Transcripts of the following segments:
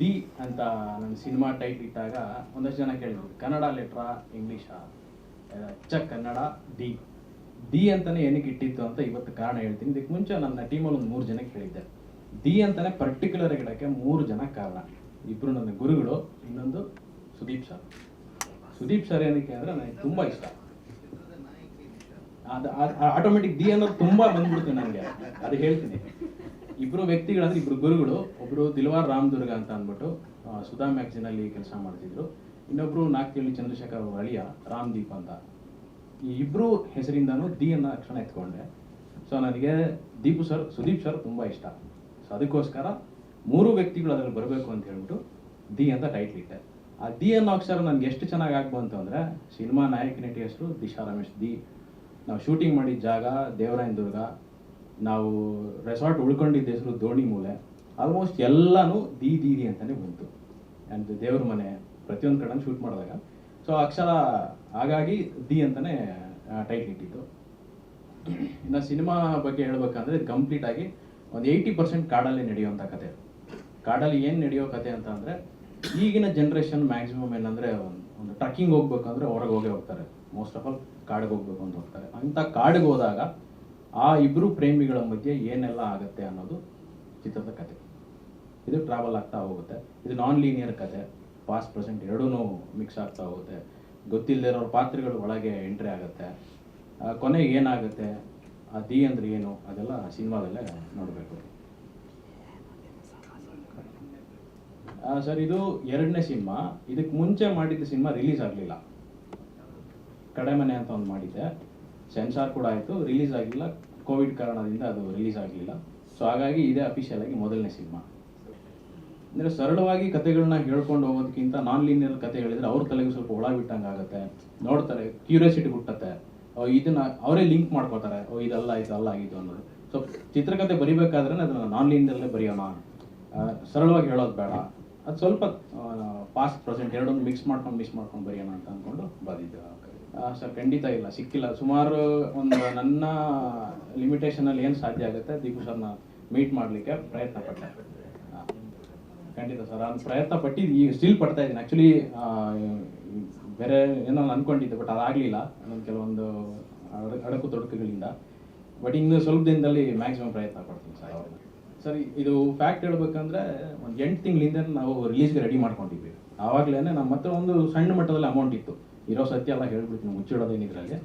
The ಅಂತ ನನ್ನ cinema tight ಇಟ್ಟಾಗ ಒಂದಷ್ಟು ಜನ ಕೇಳಿದ್ರು ಕನ್ನಡ ಲೆಟ್ರಾ ಇಂಗ್ಲೀಷಾ, ಕನ್ನಡ ದಿ ದಿ ಅಂತಲೇ ಏನಕ್ಕೆ ಇಟ್ಟಿತ್ತು ಅಂತ ಇವತ್ತು ಕಾರಣ ಹೇಳ್ತೀನಿ. ಇದಕ್ಕೆ ಮುಂಚೆ ನನ್ನ ಟೀಮಲ್ಲಿ ಒಂದು 3 ಜನಕ್ಕೆ ಹೇಳಿದ್ದೆ. ದಿ ಅಂತಲೇ ಪರ್ಟಿಕ್ಯುಲರ್ ಇಡೋಕ್ಕೆ 3 ಜನ ಕಾರಣ. ಇಬ್ಬರು ನನ್ನ ಗುರುಗಳು, ಇನ್ನೊಂದು ಸುದೀಪ್ ಸರ್. ಸುದೀಪ್ ಸರ್ ಏನಕ್ಕೆ ಅಂದರೆ ನನಗೆ ತುಂಬ ಇಷ್ಟ. ಅದು ಆಟೋಮೆಟಿಕ್ ದಿ ಅನ್ನೋದು ತುಂಬ ಬಂದ್ಬಿಡ್ತು ನನಗೆ, ಅದು ಹೇಳ್ತೀನಿ. ಇಬ್ಬರು ವ್ಯಕ್ತಿಗಳಂದ್ರೆ ಇಬ್ಬರು ಗುರುಗಳು. ಒಬ್ಬರು ದಿಲ್ವಾರ್ ರಾಮದುರ್ಗ ಅಂತ ಅಂದ್ಬಿಟ್ಟು ಸುಧಾ ಮ್ಯಾಗ್ಝಿನಲ್ಲಿ ಕೆಲಸ ಮಾಡ್ತಿದ್ರು. ಇನ್ನೊಬ್ಬರು ನಾಗ್ತಿಹಳ್ಳಿ ಚಂದ್ರಶೇಖರ್ ಅವ್ರ ಅಳಿಯ ರಾಮ್ದೀಪ್ ಅಂತ. ಈ ಇಬ್ಬರು ಹೆಸರಿಂದನೂ ದಿ ಅನ್ನೋ ಅಕ್ಷರ ಎತ್ಕೊಂಡೆ. ಸೊ ನನಗೆ ದೀಪು ಸರ್, ಸುದೀಪ್ ಸರ್ ತುಂಬ ಇಷ್ಟ. ಸೊ ಅದಕ್ಕೋಸ್ಕರ 3 ವ್ಯಕ್ತಿಗಳು ಅದರಲ್ಲಿ ಬರಬೇಕು ಅಂತ ಹೇಳ್ಬಿಟ್ಟು ದಿ ಅಂತ ಟೈಟ್ಲ್ ಇಟ್ಟೆ. ಆ ದಿ ಅನ್ನೋ ಅಕ್ಷರ ನನಗೆ ಎಷ್ಟು ಚೆನ್ನಾಗಿ ಆಗ್ಬಂತು ಅಂದರೆ, ಸಿನಿಮಾ ನಾಯಕ ನಟಿ ಹೆಸರು ದಿಶಾ ರಮೇಶ್ ದಿ, ನಾವು ಶೂಟಿಂಗ್ ಮಾಡಿದ ಜಾಗ ದೇವರಾಯನ ದುರ್ಗ, ನಾವು ರೆಸಾರ್ಟ್ ಉಳ್ಕೊಂಡಿದ್ದ ಹೆಸರು ದೋಣಿ ಮೂಲೆ, ಆಲ್ಮೋಸ್ಟ್ ಎಲ್ಲನೂ ದಿ ಅಂತಲೇ ಬಂತು. ಆ್ಯಂಡ್ ದೇವ್ರ ಮನೆ ಪ್ರತಿಯೊಂದು ಕಡೆ ಶೂಟ್ ಮಾಡಿದಾಗ ಸೊ ಅಕ್ಷರ ಹಾಗಾಗಿ ದಿ ಅಂತಲೇ ಟೈಟ್ಲ್ ಇಟ್ಟಿದ್ದು. ಇನ್ನು ಸಿನಿಮಾ ಬಗ್ಗೆ ಹೇಳ್ಬೇಕಂದ್ರೆ ಇದು ಕಂಪ್ಲೀಟಾಗಿ ಒಂದು 80% ಕಾಡಲ್ಲೇ ನಡೆಯುವಂಥ ಕತೆ. ಕಾಡಲ್ಲಿ ಏನು ನಡೆಯೋ ಕತೆ ಅಂತ ಅಂದರೆ, ಈಗಿನ ಜನ್ರೇಷನ್ ಮ್ಯಾಕ್ಸಿಮಮ್ ಏನಂದರೆ ಒಂದು ಟ್ರಕ್ಕಿಂಗ್ ಹೋಗ್ಬೇಕಂದ್ರೆ ಹೊರಗೆ ಹೋಗ್ತಾರೆ. ಮೋಸ್ಟ್ ಆಫ್ ಆಲ್ ಕಾಡಿಗೆ ಹೋಗ್ಬೇಕು ಅಂತ ಹೋಗ್ತಾರೆ. ಅಂಥ ಕಾಡಿಗೆ ಹೋದಾಗ ಆ ಇಬ್ಬರು ಪ್ರೇಮಿಗಳ ಮಧ್ಯೆ ಏನೆಲ್ಲ ಆಗುತ್ತೆ ಅನ್ನೋದು ಚಿತ್ರದ ಕತೆ. ಇದು ಟ್ರಾವೆಲ್ ಆಗ್ತಾ ಹೋಗುತ್ತೆ. ಇದು ನಾನ್ ಲೀನಿಯರ್ ಕತೆ, ಪಾಸ್ಟ್ ಪ್ರೆಸೆಂಟ್ ಎರಡೂ ಮಿಕ್ಸ್ ಆಗ್ತಾ ಹೋಗುತ್ತೆ. ಗೊತ್ತಿಲ್ಲದೆ ಇರೋರ ಪಾತ್ರಗಳು ಒಳಗೆ ಎಂಟ್ರಿ ಆಗುತ್ತೆ. ಕೊನೆಗೆ ಏನಾಗುತ್ತೆ, ಆ ದಿ ಅಂದ್ರೆ ಏನು, ಅದೆಲ್ಲ ಸಿನಿಮಾದಲ್ಲೇ ನೋಡಬೇಕು. ಸರ್, ಇದು 2ನೇ ಸಿನಿಮಾ. ಇದಕ್ಕೆ ಮುಂಚೆ ಮಾಡಿದ್ದ ಸಿನಿಮಾ ರಿಲೀಸ್ ಆಗಲಿಲ್ಲ. ಕಡೆಮನೆ ಅಂತ ಒಂದು ಮಾಡಿದ್ದೆ, ಸೆನ್ಸಾರ್ ಕೂಡ ಆಯಿತು, ರಿಲೀಸ್ ಆಗಲಿಲ್ಲ. ಕೋವಿಡ್ ಕಾರಣದಿಂದ ಅದು ರಿಲೀಸ್ ಆಗಲಿಲ್ಲ. ಸೊ ಹಾಗಾಗಿ ಇದೇ ಅಫಿಷಿಯಲ್ ಆಗಿ ಮೊದಲನೇ ಸಿನಿಮಾ. ಅಂದರೆ ಸರಳವಾಗಿ ಕತೆಗಳನ್ನ ಹೇಳ್ಕೊಂಡು ಹೋಗೋದಕ್ಕಿಂತ ನಾನ್ ಲೀನಿಯರ್ ಕತೆ ಹೇಳಿದ್ರೆ ಅವ್ರ ತಲೆಗೆ ಸ್ವಲ್ಪ ಒಳ ಬಿಟ್ಟಂಗೆ ಆಗುತ್ತೆ. ನೋಡ್ತಾರೆ, ಕ್ಯೂರಿಯಾಸಿಟಿ ಹುಟ್ಟುತ್ತೆ, ಇದನ್ನ ಅವರೇ ಲಿಂಕ್ ಮಾಡ್ಕೋತಾರೆ, ಇದಲ್ಲ ಆಗಿದ್ದು ಅನ್ನೋದು. ಸೊ ಚಿತ್ರಕಥೆ ಬರಿಬೇಕಾದ್ರೆ ಅದನ್ನು ನಾನ್ ಲೀನಿಯರಲ್ಲೇ ಬರೆಯೋಣ, ಸರಳವಾಗಿ ಹೇಳೋದು ಬೇಡ, ಅದು ಸ್ವಲ್ಪ ಪಾಸ್ಟ್ ಪ್ರೆಸೆಂಟ್ ಎರಡೊಂದು ಮಿಕ್ಸ್ ಮಾಡ್ಕೊಂಡು ಬರೆಯೋಣ ಅಂತ ಅಂದ್ಕೊಂಡು ಬಂದಿದ್ದು. ಸರ್, ಖಂಡಿತ ಇಲ್ಲ, ಸಿಕ್ಕಿಲ್ಲ. ಸುಮಾರು ಒಂದು ನನ್ನ ಲಿಮಿಟೇಷನಲ್ಲಿ ಏನು ಸಾಧ್ಯ ಆಗುತ್ತೆ ದೀಪು ಸರ್ನ ಮೀಟ್ ಮಾಡಲಿಕ್ಕೆ ಪ್ರಯತ್ನ ಪಟ್ಟೆ. ಖಂಡಿತ ಸರ್, ನಾನು ಪ್ರಯತ್ನ ಪಟ್ಟಿದ್ದು, ಈಗ ಸ್ಟಿಲ್ ಪಡ್ತಾ ಇದ್ದೀನಿ. ಆ್ಯಕ್ಚುಲಿ ಬೇರೆ ಏನೋ ಅಂದ್ಕೊಂಡಿದ್ದೆ, ಬಟ್ ಅದಾಗಲಿಲ್ಲ ನನ್ನ ಕೆಲವೊಂದು ಅಡಕು ತೊಡಕುಗಳಿಂದ. ಬಟ್ ಇನ್ನು ಸ್ವಲ್ಪ ದಿನದಲ್ಲಿ ಮ್ಯಾಕ್ಸಿಮಮ್ ಪ್ರಯತ್ನ ಪಡ್ತೀನಿ ಸರ್. ಸರ್, ಇದು ಫ್ಯಾಕ್ಟ್ ಹೇಳ್ಬೇಕಂದ್ರೆ ಒಂದು 8 ತಿಂಗಳಿಂದ ನಾವು ರಿಲೀಸ್ಗೆ ರೆಡಿ ಮಾಡ್ಕೊಂಡಿದ್ವಿ. ಆವಾಗಲೇ ನಮ್ಮ ಹತ್ರ ಒಂದು ಸಣ್ಣ ಮಟ್ಟದಲ್ಲಿ ಅಮೌಂಟ್ ಇತ್ತು. ಇರೋ ಸತ್ಯ ಎಲ್ಲ ಹೇಳ್ಬಿಟ್ಟು ಮುಚ್ಚಿಡೋದೇನಿದ್ರಲ್ಲಿ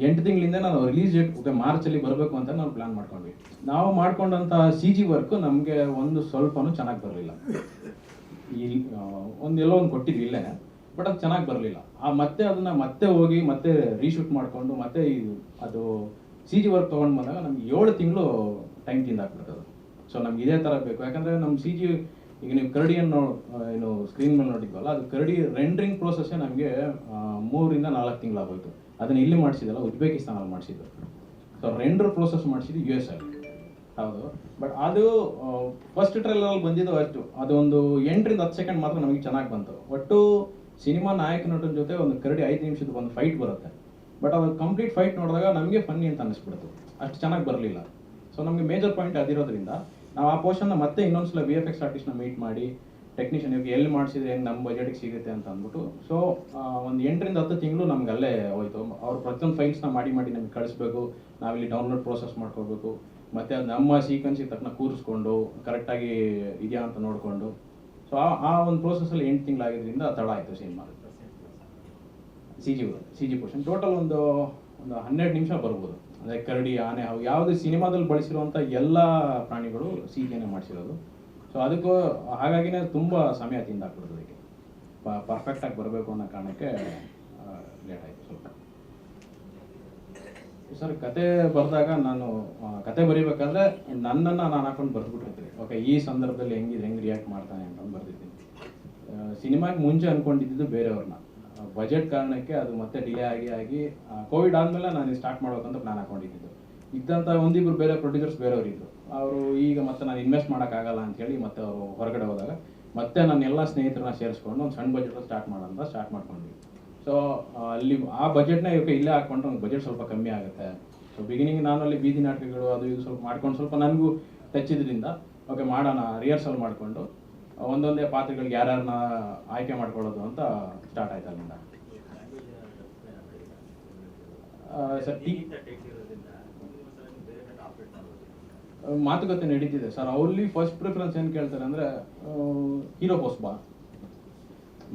8 ತಿಂಗಳಿಂದ ನಾವು ರಿಲೀಸ್ ಡೇಟ್ ಮಾರ್ಚಲ್ಲಿ ಬರಬೇಕು ಅಂತ ನಾವು ಪ್ಲ್ಯಾನ್ ಮಾಡ್ಕೊಂಡ್ವಿ. ನಾವು ಮಾಡ್ಕೊಂಡಂಥ CG ವರ್ಕು ನಮಗೆ ಒಂದು ಸ್ವಲ್ಪನೂ ಚೆನ್ನಾಗಿ ಬರಲಿಲ್ಲ. ಎಲ್ಲೋ ಒಂದು ಕೊಟ್ಟಿದ್ವಿ ಇಲ್ಲೇ, ಬಟ್ ಅದು ಚೆನ್ನಾಗಿ ಬರಲಿಲ್ಲ. ಮತ್ತೆ ಅದನ್ನು ಹೋಗಿ ರೀಶೂಟ್ ಮಾಡಿಕೊಂಡು ಅದು CG ವರ್ಕ್ ತೊಗೊಂಡು ಬಂದಾಗ ನಮ್ಗೆ 7 ತಿಂಗಳು ಟೈಮ್ ತಿಂದಾಕ್ಬಿಡ್ತದೆ. ಸೊ ನಮ್ಗೆ ಇದೇ ಥರ ಬೇಕು. ಯಾಕಂದರೆ ನಮ್ಮ CG ಈಗ ನೀವು ಕರಡಿಯನ್ನು ಏನು ಸ್ಕ್ರೀನ್ ಮೇಲೆ ನೋಡಿದ್ವಲ್ಲ, ಅದು ಕರಡಿ ರೆಂಡ್ರಿಂಗ್ ಪ್ರೋಸೆಸ್ಸೇ ನಮಗೆ 3 ರಿಂದ 4 ತಿಂಗಳಾಗೋಯ್ತು. ಅದನ್ನು ಇಲ್ಲಿ ಮಾಡಿಸಿದಲ್ಲ, ಉಜ್ಬೇಕಿಸ್ತಾನಲ್ಲಿ ಮಾಡಿಸಿದ್ದು. ಸೊ ರೆಂಡರ್ ಪ್ರೋಸೆಸ್ ಮಾಡಿಸಿದ್ದು US ಅಲ್ಲಿ. ಹೌದು, ಬಟ್ ಅದು ಫಸ್ಟ್ ಟ್ರೈಲರಲ್ಲಿ ಬಂದಿದ್ದು ಅಷ್ಟು, ಅದೊಂದು 8 ರಿಂದ 10 ಸೆಕೆಂಡ್ ಮಾತ್ರ ನಮಗೆ ಚೆನ್ನಾಗಿ ಬಂತು. ಒಟ್ಟು ಸಿನಿಮಾ ನಾಯಕ ನಟನ ಜೊತೆ ಒಂದು ಕರಡಿ 5 ನಿಮಿಷದ ಒಂದು ಫೈಟ್ ಬರುತ್ತೆ. ಬಟ್ ಅದು ಕಂಪ್ಲೀಟ್ ಫೈಟ್ ನೋಡಿದಾಗ ನಮಗೆ ಫನ್ನಿ ಅಂತ ಅನ್ನಿಸ್ಬಿಡ್ತು, ಅಷ್ಟು ಚೆನ್ನಾಗಿ ಬರಲಿಲ್ಲ. ಸೊ ನಮಗೆ ಮೇಜರ್ ಪಾಯಿಂಟ್ ಅದಿರೋದ್ರಿಂದ ನಾವು ಆ ಪೋರ್ಷನ್ನ ಮತ್ತೆ ಇನ್ನೊಂದ್ಸಲ VFX ಆರ್ಟಿಸ್ಟ್ನ ಮೀಟ್ ಮಾಡಿ, ಟೆಕ್ನಿಷಿಯನ್ ಇವಾಗ ಎಲ್ಲಿ ಮಾಡಿಸಿದ್ರೆ ಹೆಂಗೆ ನಮ್ಮ ಬಜೆಟ್ಗೆ ಸಿಗುತ್ತೆ ಅಂತ ಅಂದ್ಬಿಟ್ಟು, ಸೊ ಒಂದು 8 ರಿಂದ 10 ತಿಂಗಳು ನಮ್ಗೆ ಅಲ್ಲೇ ಹೋಯ್ತು. ಅವ್ರು ಪ್ರತಿಯೊಂದು ಫೈಲ್ಸ್ನ ಮಾಡಿ ನಮಗೆ ಕಳಿಸ್ಬೇಕು, ನಾವಿಲ್ಲಿ ಡೌನ್ಲೋಡ್ ಪ್ರೋಸೆಸ್ ಮಾಡ್ಕೋಬೇಕು, ಮತ್ತು ಅದು ನಮ್ಮ ಸೀಕ್ವೆನ್ಸಿಗೆ ತಕ್ಕನ ಕೂರಿಸ್ಕೊಂಡು ಕರೆಕ್ಟಾಗಿ ಇದೆಯಾ ಅಂತ ನೋಡಿಕೊಂಡು. ಸೊ ಆ ಒಂದು ಪ್ರೋಸೆಸ್ಸಲ್ಲಿ 8 ತಿಂಗಳಾಗಿದ್ದರಿಂದ ತಡ ಆಯಿತು ಸಿನಿಮಾ. CG ಪೋರ್ಷನ್ ಟೋಟಲ್ ಒಂದು 12 ನಿಮಿಷ ಬರ್ಬೋದು. ಅಂದರೆ ಕರಡಿ, ಆನೆ, ಅವು ಯಾವುದೇ ಸಿನಿಮಾದಲ್ಲಿ ಬಳಸಿರುವಂಥ ಎಲ್ಲ ಪ್ರಾಣಿಗಳು CGನೇ ಮಾಡಿಸಿರೋದು. ಸೊ ಅದಕ್ಕೂ ಹಾಗಾಗಿನೇ ತುಂಬ ಸಮಯ ತಿಂದಾಕ್ಬಿಡೋದು. ಅದಕ್ಕೆ ಪರ್ಫೆಕ್ಟಾಗಿ ಬರಬೇಕು ಅನ್ನೋ ಕಾರಣಕ್ಕೆ ಲೇಟ್ ಆಯಿತು ಸ್ವಲ್ಪ. ಸರ್, ಕತೆ ಬರೆದಾಗ ನಾನು ಕತೆ ಬರೀಬೇಕಾದ್ರೆ ನನ್ನನ್ನು ನಾನು ಹಾಕೊಂಡು ಬರೆದ್ಬಿಟ್ಟಿರ್ತೀನಿ. ಓಕೆ, ಈ ಸಂದರ್ಭದಲ್ಲಿ ಹೆಂಗೆ ರಿಯಾಕ್ಟ್ ಮಾಡ್ತಾನೆ ಅಂತಂದು ಬರೆದಿದ್ದೀನಿ. ಸಿನಿಮಾಗೆ ಮುಂಚೆ ಅಂದ್ಕೊಂಡಿದ್ದು ಬೇರೆಯವ್ರನ್ನ, ಬಜೆಟ್ ಕಾರಣಕ್ಕೆ ಅದು ಮತ್ತೆ ಡಿಲೇ ಆಗಿ ಕೋವಿಡ್ ಆದಮೇಲೆ ನಾನು ಸ್ಟಾರ್ಟ್ ಮಾಡ್ಬೇಕಂತ ಪ್ಲಾನ್ ಹಾಕೊಂಡಿದ್ದು. ಇದ್ದಂಥ ಒಂದಿಬ್ಬರು ಬೇರೆ ಪ್ರೊಡ್ಯೂಸರ್ಸ್ ಬೇರೆಯವರು ಅವರು ಈಗ ಮತ್ತೆ ನಾನು ಇನ್ವೆಸ್ಟ್ ಮಾಡೋಕ್ಕಾಗಲ್ಲ ಅಂಥೇಳಿ ಮತ್ತೆ ಅವರು ಹೊರಗಡೆ ಹೋದಾಗ ಮತ್ತೆ ನನ್ನ ಎಲ್ಲ ಸ್ನೇಹಿತರನ್ನ ಸೇರಿಸ್ಕೊಂಡು ಒಂದು ಸಣ್ಣ ಬಜೆಟ್ ಸ್ಟಾರ್ಟ್ ಮಾಡ್ಕೊಂಡ್ವಿ. ಸೊ ಅಲ್ಲಿ ಆ ಬಜೆಟ್ನ ಇವಾಗ ಇಲ್ಲೇ ಹಾಕ್ಕೊಂಡ್ರೆ ಒಂದು ಬಜೆಟ್ ಸ್ವಲ್ಪ ಕಮ್ಮಿ ಆಗುತ್ತೆ. ಸೊ ಬಿಗಿನಿಂಗ್ ನಾನು ಅಲ್ಲಿ ಬೀದಿ ನಾಟಕಗಳು ಅದು ಇದು ಸ್ವಲ್ಪ ಮಾಡ್ಕೊಂಡು ಸ್ವಲ್ಪ ನನಗೂ ಟಚ್ ಇದ್ರಿಂದ ಓಕೆ ಮಾಡೋಣ ರಿಹರ್ಸಲ್ ಮಾಡಿಕೊಂಡು ಒಂದೊಂದೇ ಪಾತ್ರಗಳಿಗೆ ಯಾರ್ಯಾರನ್ನ ಆಯ್ಕೆ ಮಾಡ್ಕೊಳ್ಳೋದು ಅಂತ ಸ್ಟಾರ್ಟ್ ಆಯ್ತು ಅಲ್ಲಿಂದ. ಸರ್ ಮಾತುಕತೆ ನಡೀತಿದೆ ಸರ್. ಅವಲ್ಲಿ ಫಸ್ಟ್ ಪ್ರಿಫರೆನ್ಸ್ ಏನು ಕೇಳ್ತಾರೆ ಅಂದರೆ ಹೀರೋ ಪೋಸ್ಟ್ ಬಾ,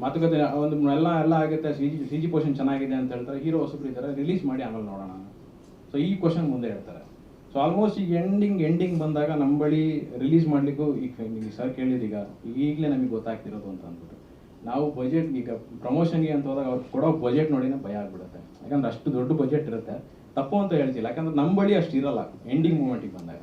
ಮಾತುಕತೆ ಒಂದು ಎಲ್ಲ ಆಗುತ್ತೆ, ಸಿ ಜಿ ಪೋರ್ಷನ್ ಚೆನ್ನಾಗಿದೆ ಅಂತ ಹೇಳ್ತಾರೆ, ಹೀರೋ ಹೊಸಬ್ರು ಇದ್ದಾರೆ, ರಿಲೀಸ್ ಮಾಡಿ ಆಮೇಲೆ ನೋಡೋಣ. ಸೊ ಈ ಕ್ವಶನ್ ಮುಂದೆ ಹೇಳ್ತಾರೆ. ಸೊ ಆಲ್ಮೋಸ್ಟ್ ಈಗ ಎಂಡಿಂಗ್ ಬಂದಾಗ ನಮ್ಮ ಬಳಿ ರಿಲೀಸ್ ಮಾಡಲಿಕ್ಕೂ ಈಗ ಸರ್ ಕೇಳಿದೀಗ ಈಗಲೇ ನಮಗೆ ಗೊತ್ತಾಗ್ತಿರೋದು ಅಂತ ಅಂದ್ಬಿಟ್ಟು ನಾವು ಬಜೆಟ್ ಈಗ ಪ್ರಮೋಷನ್ಗೆ ಅಂತ ಹೋದಾಗ ಅವ್ರು ಕೊಡೋ ಬಜೆಟ್ ನೋಡಿನೇ ಭಯ ಆಗ್ಬಿಡುತ್ತೆ. ಯಾಕಂದ್ರೆ ಅಷ್ಟು ದೊಡ್ಡ ಬಜೆಟ್ ಇರುತ್ತೆ. ತಪ್ಪು ಅಂತ ಹೇಳ್ತಿಲ್ಲ, ಯಾಕಂದ್ರೆ ನಮ್ಮ ಬಳಿ ಅಷ್ಟು ಇರಲ್ಲ ಎಂಡಿಂಗ್ ಮೂಮೆಂಟಿಗೆ ಬಂದಾಗ.